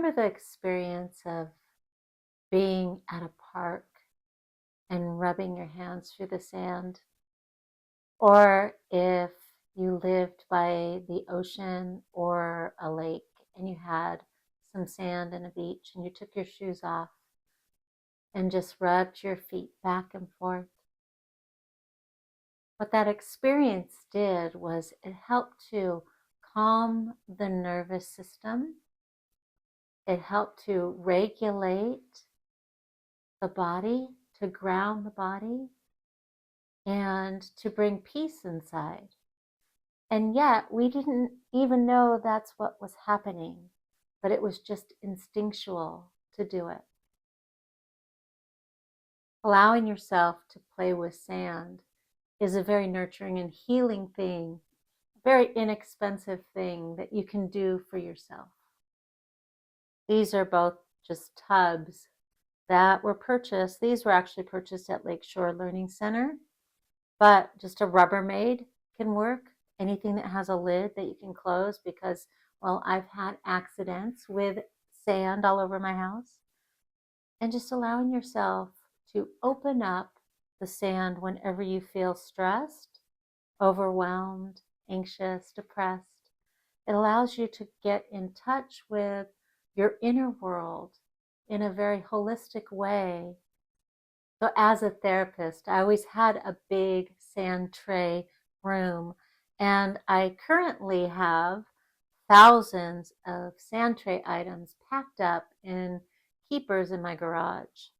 remember the experience of being at a park and rubbing your hands through the sand? Or if you lived by the ocean or a lake and you had some sand and a beach and you took your shoes off and just rubbed your feet back and forth. What that experience did was it helped to calm the nervous system. It helped to regulate the body, to ground the body, and to bring peace inside. And yet we didn't even know that's what was happening, but it was just instinctual to do it. Allowing yourself to play with sand is a very nurturing and healing thing, a very inexpensive thing that you can do for yourself. These are both just tubs that were purchased. These were actually purchased at Lakeshore Learning Center, but just a Rubbermaid can work. Anything that has a lid that you can close, because, well, I've had accidents with sand all over my house. And just allowing yourself to open up the sand whenever you feel stressed, overwhelmed, anxious, depressed. It allows you to get in touch with your inner world in a very holistic way. So as a therapist, I always had a big sand tray room, and I currently have thousands of sand tray items packed up in keepers in my garage.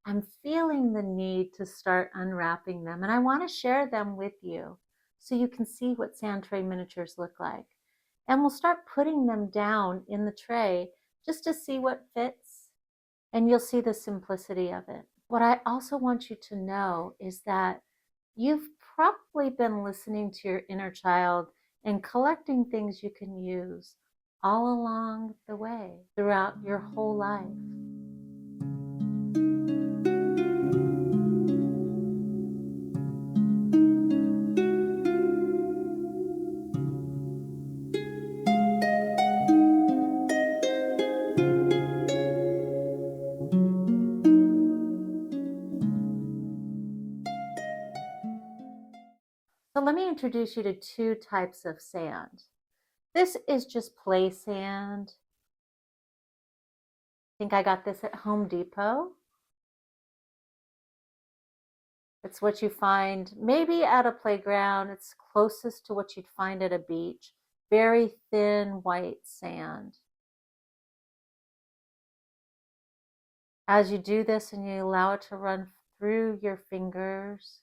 I'm feeling the need to start unwrapping them, and I want to share them with you so you can see what sand tray miniatures look like. And we'll start putting them down in the tray just to see what fits, and you'll see the simplicity of it. What I also want you to know is that you've probably been listening to your inner child and collecting things you can use all along the way throughout your whole life. So let me introduce you to two types of sand. This is just play sand. I think I got this at Home Depot. It's what you find maybe at a playground. It's closest to what you'd find at a beach. Very thin white sand. As you do this and you allow it to run through your fingers,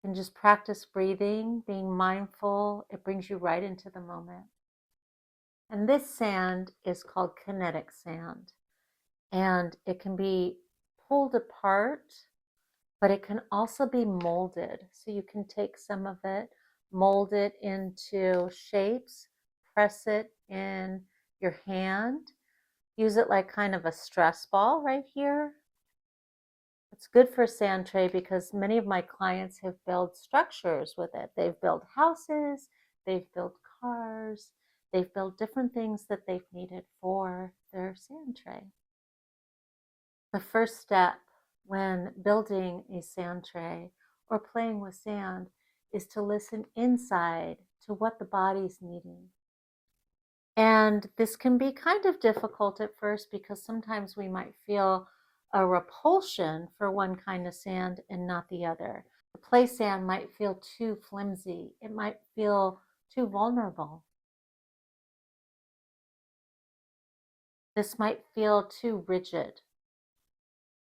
and just practice breathing, being mindful, it brings you right into the moment. And this sand is called kinetic sand. And it can be pulled apart, but it can also be molded. So you can take some of it, mold it into shapes, press it in your hand, use it like kind of a stress ball right here. It's good for sand tray because many of my clients have built structures with it. They've built houses, they've built cars, they've built different things that they've needed for their sand tray. The first step when building a sand tray or playing with sand is to listen inside to what the body's needing. And this can be kind of difficult at first because sometimes we might feel a repulsion for one kind of sand and not the other. The play sand might feel too flimsy. It might feel too vulnerable. This might feel too rigid,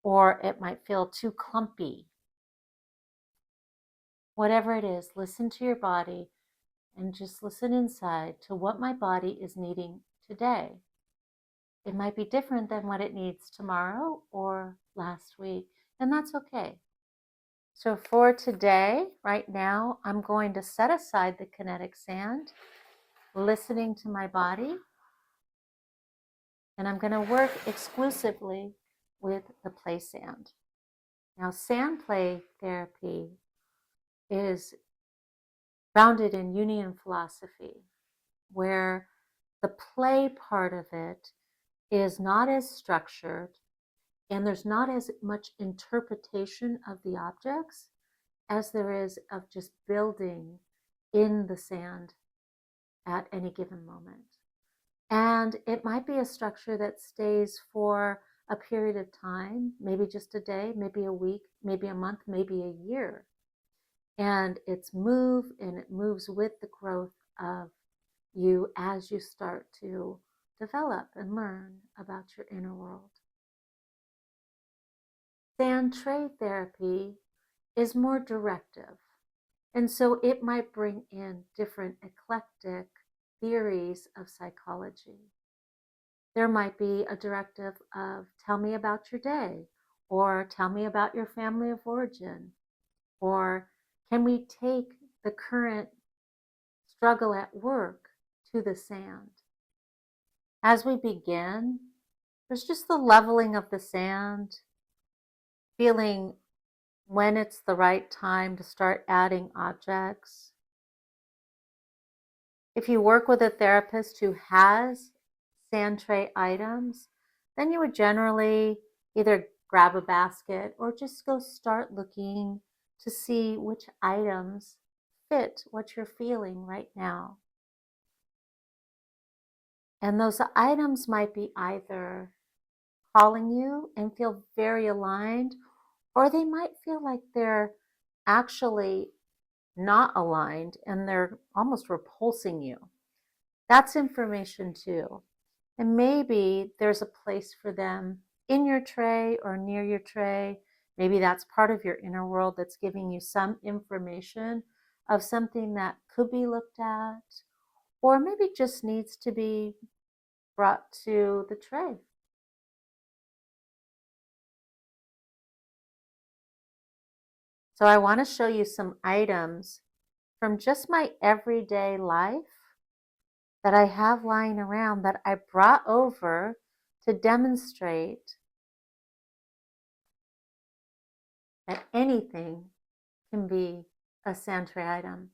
or it might feel too clumpy. Whatever it is, listen to your body and just listen inside to what my body is needing today. It might be different than what it needs tomorrow or last week, and that's okay. So for today, right now, I'm going to set aside the kinetic sand, listening to my body, and I'm going to work exclusively with the play sand. Now, sand play therapy is grounded in Jungian philosophy, where the The play part of it is not as structured, and there's not as much interpretation of the objects as there is of just building in the sand at any given moment. And it might be a structure that stays for a period of time, maybe just a day, maybe a week, maybe a month, maybe a year. And it's and it moves with the growth of you as you start to develop and learn about your inner world. Sand tray therapy is more directive. And so it might bring in different eclectic theories of psychology. There might be a directive of tell me about your day, or tell me about your family of origin, or can we take the current struggle at work to the sand? As we begin, there's just the leveling of the sand, feeling when it's the right time to start adding objects. If you work with a therapist who has sand tray items, then you would generally either grab a basket or just go start looking to see which items fit what you're feeling right now. And those items might be either calling you and feel very aligned, or they might feel like they're actually not aligned and they're almost repulsing you. That's information too. And maybe there's a place for them in your tray or near your tray. Maybe that's part of your inner world that's giving you some information of something that could be looked at, or maybe just needs to be brought to the tray. So I want to show you some items from just my everyday life that I have lying around that I brought over to demonstrate that anything can be a sand tray item.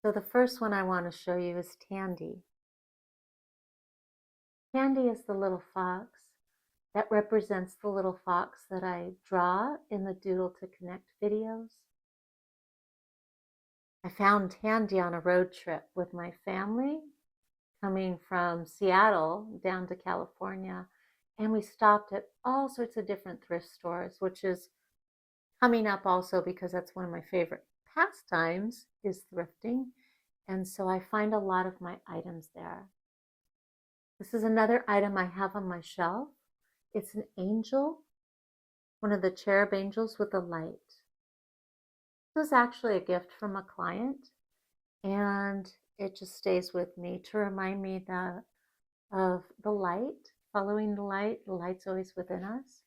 So the first one I want to show you is Tandy. Tandy is the little fox that represents the little fox that I draw in the Doodle to Connect videos. I found Tandy on a road trip with my family coming from Seattle down to California, and we stopped at all sorts of different thrift stores, which is coming up also because that's one of my favorite pastimes is thrifting. And so I find a lot of my items there. This is another item I have on my shelf. It's an angel, one of the cherub angels with a light. This was actually a gift from a client, and it just stays with me to remind me that of the light, following the light. The light's always within us.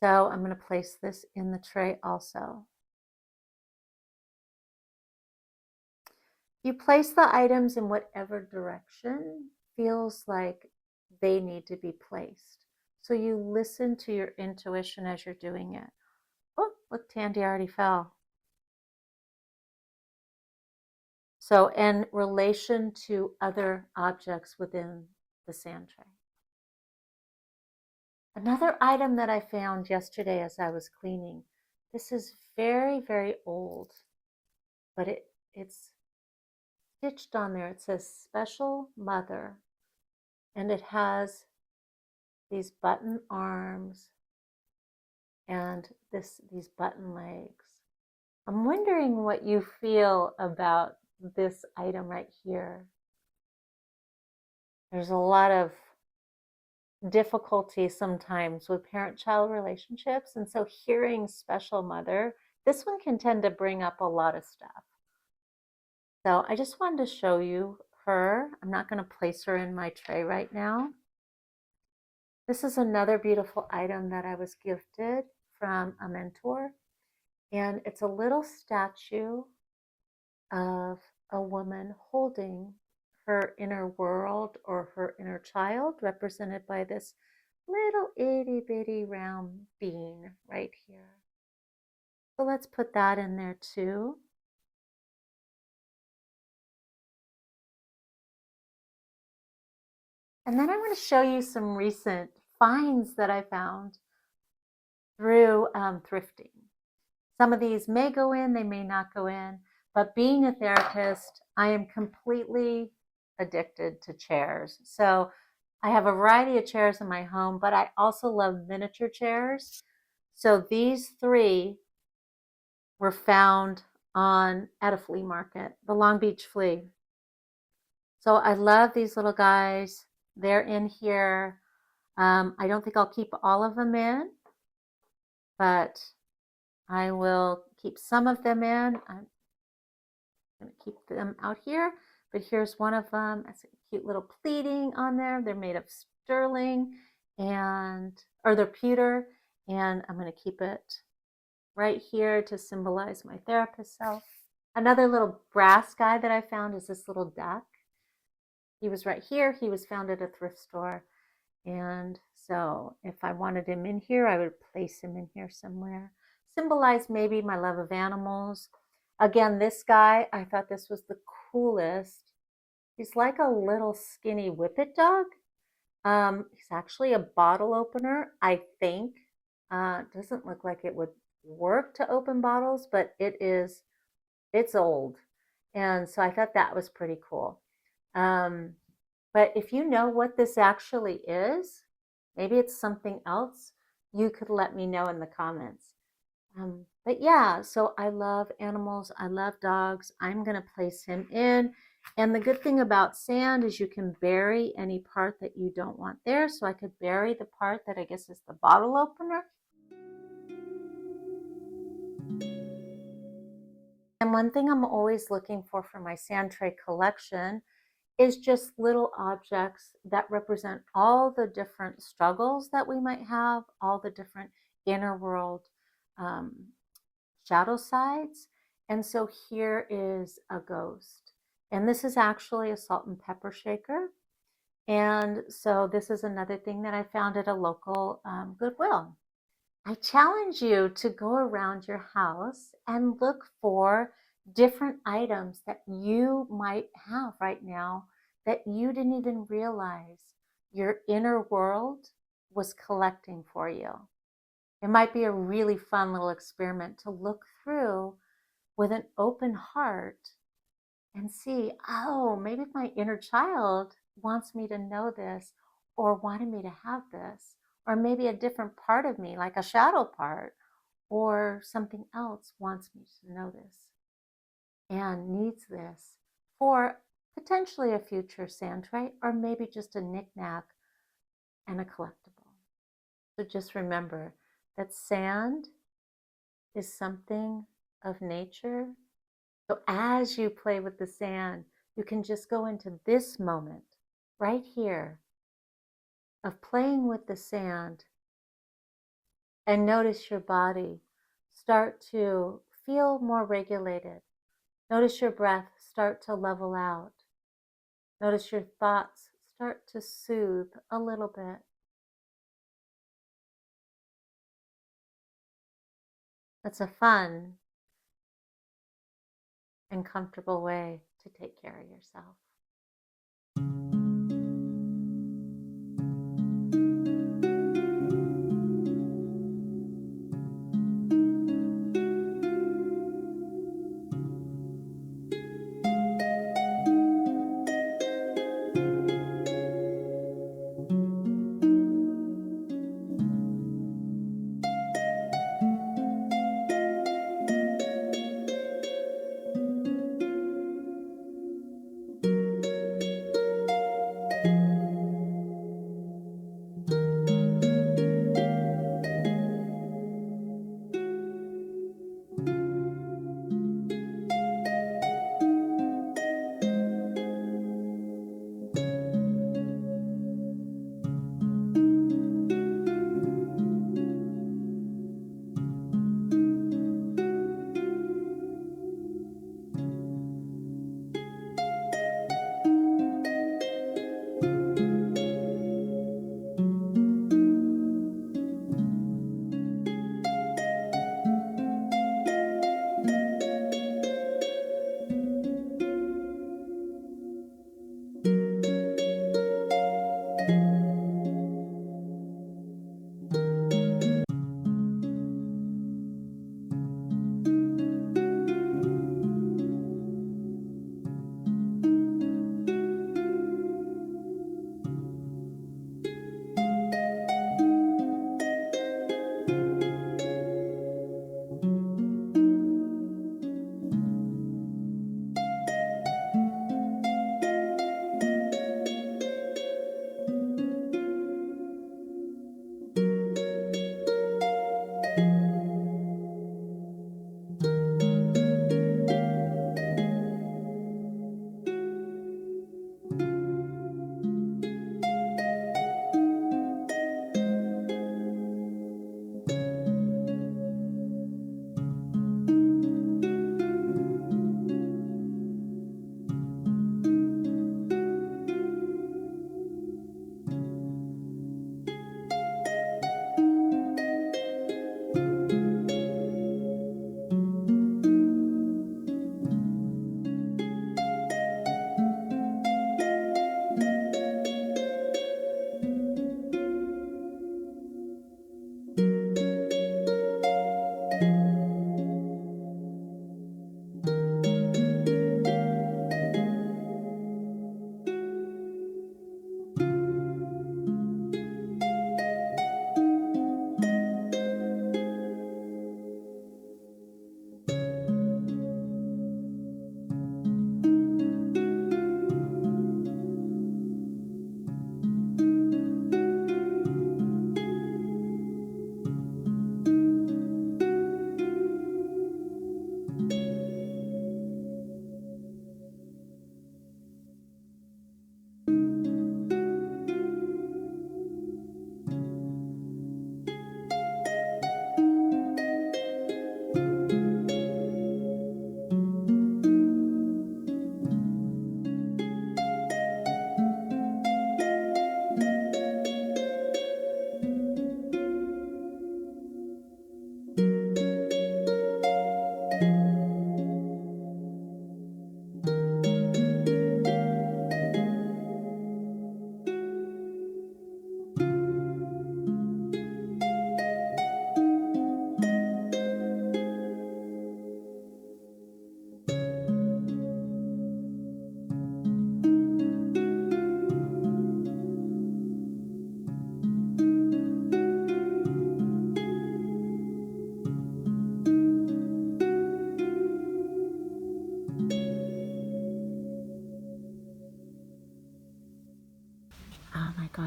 So I'm going to place this in the tray also. You place the items in whatever direction feels like they need to be placed. So you listen to your intuition as you're doing it. Oh, look, Tandy already fell. So in relation to other objects within the sand tray. Another item that I found yesterday as I was cleaning. This is very, very old, but it's stitched on there. It says Special Mother, and it has these button arms and these button legs. I'm wondering what you feel about this item right here. There's a lot of difficulty sometimes with parent-child relationships, and so hearing Special Mother, this one can tend to bring up a lot of stuff. So I just wanted to show you her. I'm not going to place her in my tray right now. This is another beautiful item that I was gifted from a mentor, and it's a little statue of a woman holding her inner world or her inner child, represented by this little itty bitty round bean right here. So let's put that in there too. And then I want to show you some recent finds that I found through thrifting. Some of these may go in, they may not go in, but being a therapist, I am completely addicted to chairs. So I have a variety of chairs in my home, but I also love miniature chairs. So these three were found at a flea market, the Long Beach Flea. So I love these little guys. They're in here. I don't think I'll keep all of them in, but I will keep some of them in. I'm going to keep them out here, but here's one of them. It's a cute little pleating on there. They're made of sterling or they're pewter, and I'm going to keep it right here to symbolize my therapist self. Another little brass guy that I found is this little duck. He was right here. He was found at a thrift store. And so if I wanted him in here, I would place him in here somewhere. Symbolize maybe my love of animals. Again, this guy, I thought this was the coolest. He's like a little skinny whippet dog. He's actually a bottle opener, I think. Doesn't look like it would work to open bottles, but it's old. And so I thought that was pretty cool. But if you know what this actually is, maybe it's something else, you could let me know in the comments. But yeah, so I love animals. I love dogs. I'm going to place him in. And the good thing about sand is you can bury any part that you don't want there. So I could bury the part that I guess is the bottle opener. And one thing I'm always looking for my sand tray collection is just little objects that represent all the different struggles that we might have, all the different inner world shadow sides. And so here is a ghost. And this is actually a salt and pepper shaker. And so this is another thing that I found at a local Goodwill. I challenge you to go around your house and look for different items that you might have right now that you didn't even realize your inner world was collecting for you. It might be a really fun little experiment to look through with an open heart and see, oh, maybe my inner child wants me to know this or wanted me to have this, or maybe a different part of me, like a shadow part, or something else wants me to know this and needs this for potentially a future sand tray, or maybe just a knickknack and a collectible. So just remember that sand is something of nature. So as you play with the sand, you can just go into this moment right here of playing with the sand and notice your body start to feel more regulated. Notice your breath start to level out. Notice your thoughts start to soothe a little bit. That's a fun and comfortable way to take care of yourself.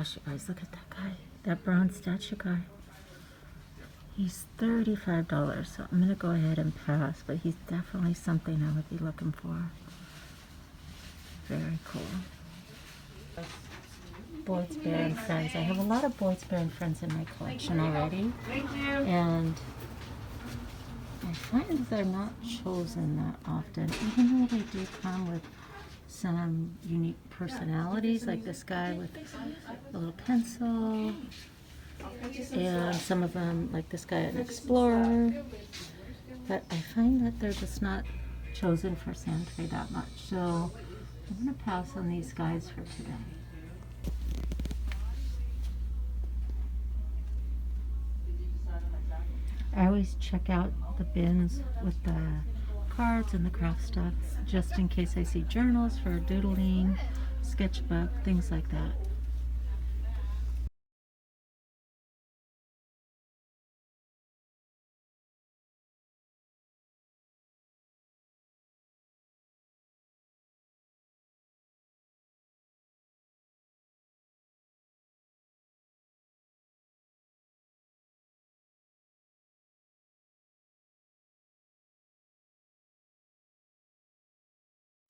gosh, you guys, look at that guy. That bronze statue guy. He's $35, so I'm going to go ahead and pass, but he's definitely something I would be looking for. Very cool. Boyd's Bear and Friends. I have a lot of Boyd's Bear and Friends in my collection already. Thank you. And I find that they're not chosen that often, even though they do come with some unique personalities, like this guy with a little pencil, and some of them, like this guy, an explorer. But I find that they're just not chosen for sand trade that much. So I'm going to pass on these guys for today. I always check out the bins with the cards and the craft stuff, just in case I see journals for doodling, sketchbook, things like that.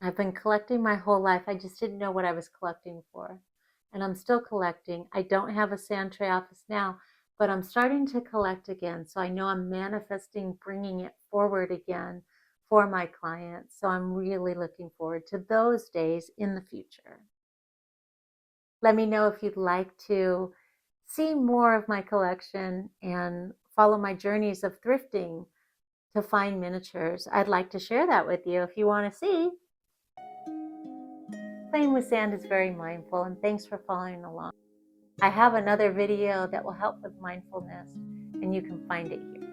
I've been collecting my whole life. I just didn't know what I was collecting for. And I'm still collecting. I don't have a sand tray office now, but I'm starting to collect again. So I know I'm manifesting bringing it forward again for my clients. So I'm really looking forward to those days in the future. Let me know if you'd like to see more of my collection and follow my journeys of thrifting to find miniatures. I'd like to share that with you if you want to see. Playing with sand is very mindful, and thanks for following along. I have another video that will help with mindfulness, and you can find it here.